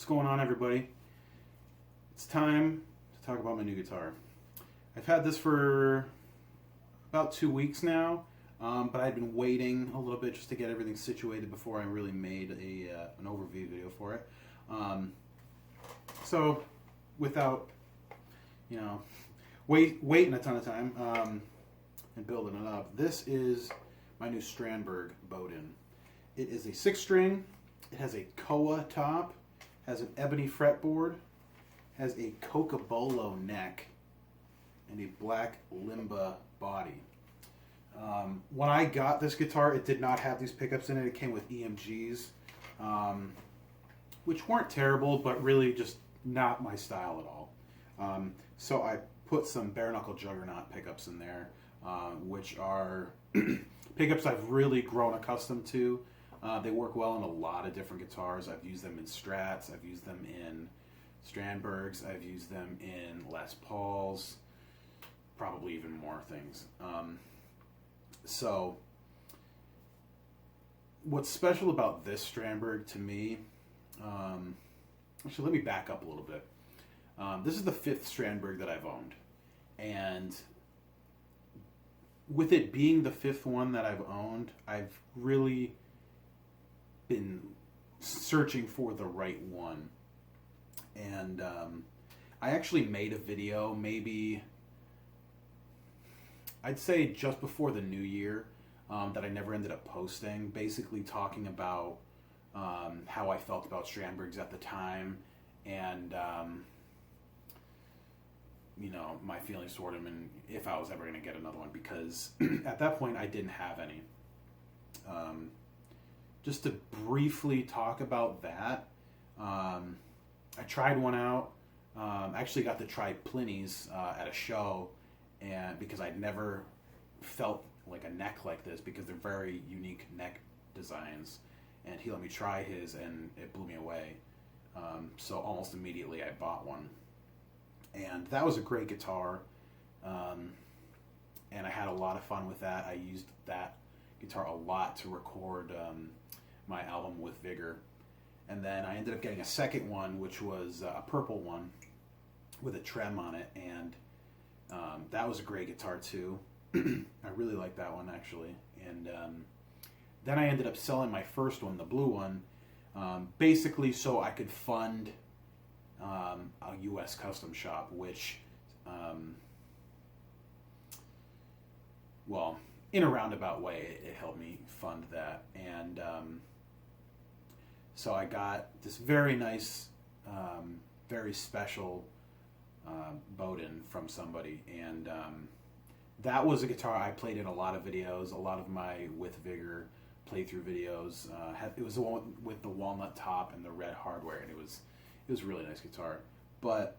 What's going on, everybody? It's time to talk about my new guitar. I've had this for about 2 weeks now, but I'd been waiting a little bit just to get everything situated before I really made an overview video for it. So, without waiting a ton of time and building it up, this is my new Strandberg Boden. It is a 6-string. It has a koa top, has an ebony fretboard, has a cocobolo neck, and a black limba body. When I got this guitar, it did not have these pickups in it. It came with EMGs, which weren't terrible, but really just not my style at all. So I put some bare knuckle juggernaut pickups in there, which are pickups I've really grown accustomed to. They work well in a lot of different guitars. I've used them in Strats, I've used them in Strandbergs, I've used them in Les Pauls, probably even more things. So, what's special about this Strandberg to me, actually let me back up a little bit. This is the 5th Strandberg that I've owned, and with it being the 5th one that I've owned, I've really been searching for the right one. And I actually made a video, maybe I'd say just before the new year, that I never ended up posting, basically talking about how I felt about Strandbergs at the time, and my feelings toward him, and if I was ever going to get another one, because at that point I didn't have any. Just to briefly talk about that, I tried one out. I actually got to try Pliny's at a show, and because I'd never felt like a neck like this, because they're very unique neck designs, and he let me try his, and it blew me away. So almost immediately I bought one, and that was a great guitar, and I had a lot of fun with that. I used that guitar a lot to record my album With Vigor. And then I ended up getting a second one, which was a purple one with a trem on it, and that was a great guitar too. I really like that one, actually. And then I ended up selling my first one, the blue one, basically so I could fund a U.S. custom shop, which, well, in a roundabout way, it helped me fund that. And so I got this very nice, very special Boden from somebody, and that was a guitar I played in a lot of videos, a lot of my With Vigor playthrough videos. It was the one with the walnut top and the red hardware, and it was a really nice guitar. But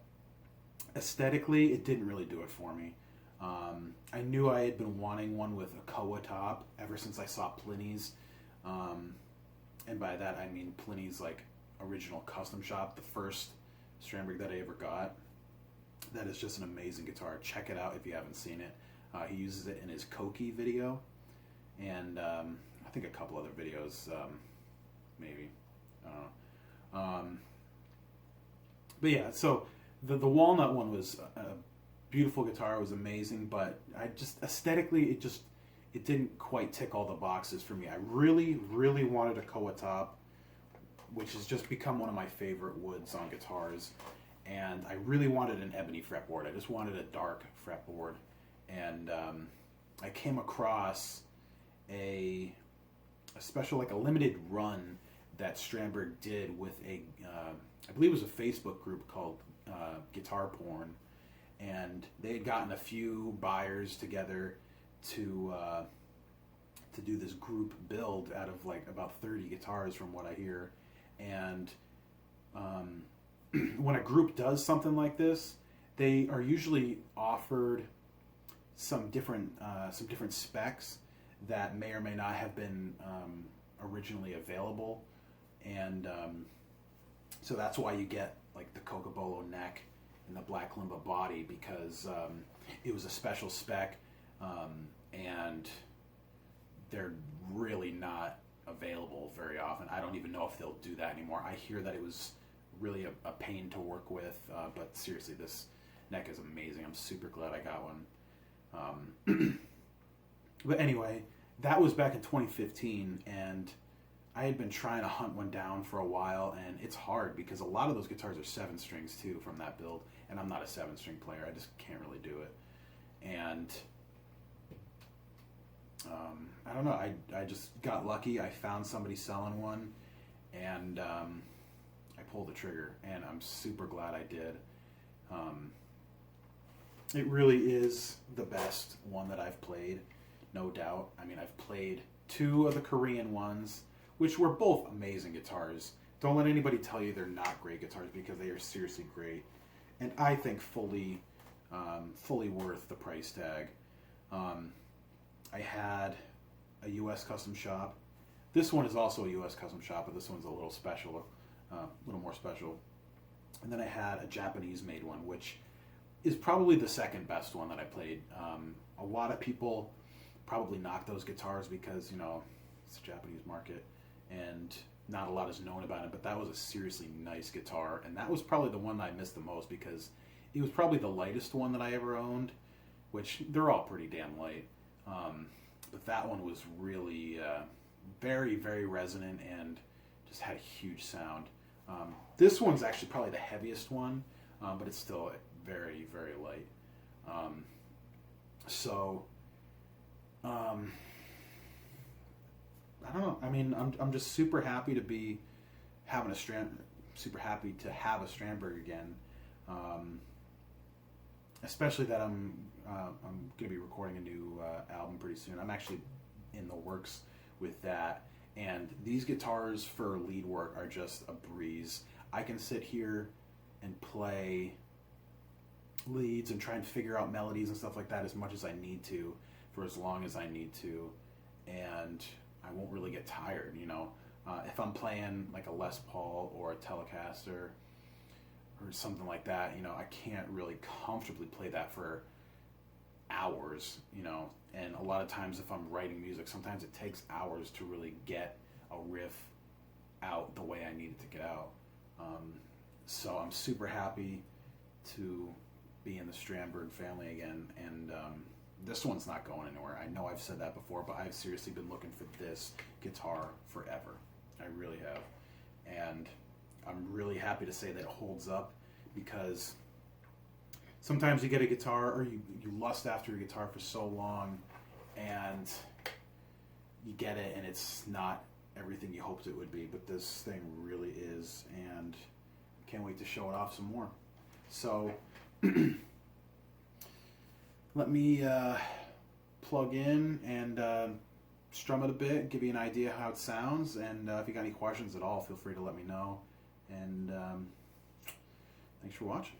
aesthetically, it didn't really do it for me. I knew I had been wanting one with a koa top ever since I saw Pliny's. And by that I mean Pliny's original custom shop, the first Strandberg that I ever got. That is just an amazing guitar. Check it out if you haven't seen it. He uses it in his Koki video, and I think a couple other videos, maybe. I don't know. But yeah, so the walnut one was a beautiful guitar. It was amazing, but I just aesthetically it didn't quite tick all the boxes for me. I really, really wanted a koa top, which has just become one of my favorite woods on guitars. And I really wanted an ebony fretboard. I just wanted a dark fretboard. And I came across a special, a limited run that Strandberg did with I believe it was a Facebook group called Guitar Porn. And they had gotten a few buyers together to do this group build out of about 30 guitars, from what I hear. And when a group does something like this, they are usually offered some different specs that may or may not have been originally available, and so that's why you get the cocobolo neck and the black limba body, because it was a special spec. And they're really not available very often. I don't even know if they'll do that anymore. I hear that it was really a pain to work with, but seriously, this neck is amazing. I'm super glad I got one. But anyway, that was back in 2015, and I had been trying to hunt one down for a while, and it's hard because a lot of those guitars are 7 strings too from that build, and I'm not a 7-string player. I just can't really do it. And I don't know, I just got lucky. I found somebody selling one, and I pulled the trigger, and I'm super glad I did. It really is the best one that I've played, no doubt. I mean, I've played 2 of the Korean ones, which were both amazing guitars. Don't let anybody tell you they're not great guitars, because they are seriously great, and I think fully worth the price tag. I had a U.S. custom shop. This one is also a U.S. custom shop, but this one's a little special, a little more special. And then I had a Japanese-made one, which is probably the second best one that I played. A lot of people probably knock those guitars because, you know, it's a Japanese market and not a lot is known about it, but that was a seriously nice guitar, and that was probably the one that I missed the most because it was probably the lightest one that I ever owned, which they're all pretty damn light. But that one was really very, very resonant and just had a huge sound. This one's actually probably the heaviest one, but it's still very, very light. I don't know. I mean, I'm just super happy to be having super happy to have a Strandberg again. Especially that I'm going to be recording a new album pretty soon. I'm actually in the works with that. And these guitars for lead work are just a breeze. I can sit here and play leads and try and figure out melodies and stuff like that as much as I need to for as long as I need to. And I won't really get tired, you know. If I'm playing like a Les Paul or a Telecaster or something like that, you know, I can't really comfortably play that for hours, you know. And a lot of times if I'm writing music, sometimes it takes hours to really get a riff out the way I need it to get out. So I'm super happy to be in the Strandberg family again, and this one's not going anywhere. I know I've said that before, but I've seriously been looking for this guitar forever. I really have. And I'm really happy to say that it holds up, because sometimes you get a guitar, or you lust after a guitar for so long, and you get it and it's not everything you hoped it would be, but this thing really is, and I can't wait to show it off some more. So let me plug in and strum it a bit, give you an idea how it sounds, and if you got any questions at all, feel free to let me know. And thanks for watching.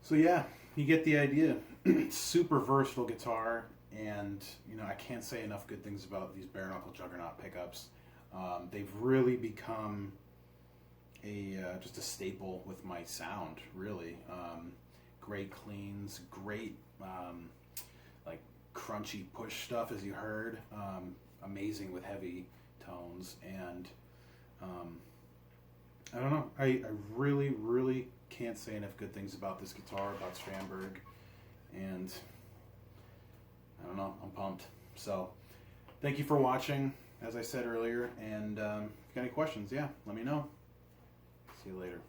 So yeah, you get the idea. It's super versatile guitar, and I can't say enough good things about these bare knuckle Juggernaut pickups. They've really become just a staple with my sound. Really, great cleans, great like crunchy push stuff, as you heard. Amazing with heavy tones, and I don't know. I really, really can't say enough good things about this guitar, about Strandberg, and I don't know, I'm pumped. So, thank you for watching, as I said earlier, and if you got any questions, yeah, let me know. See you later.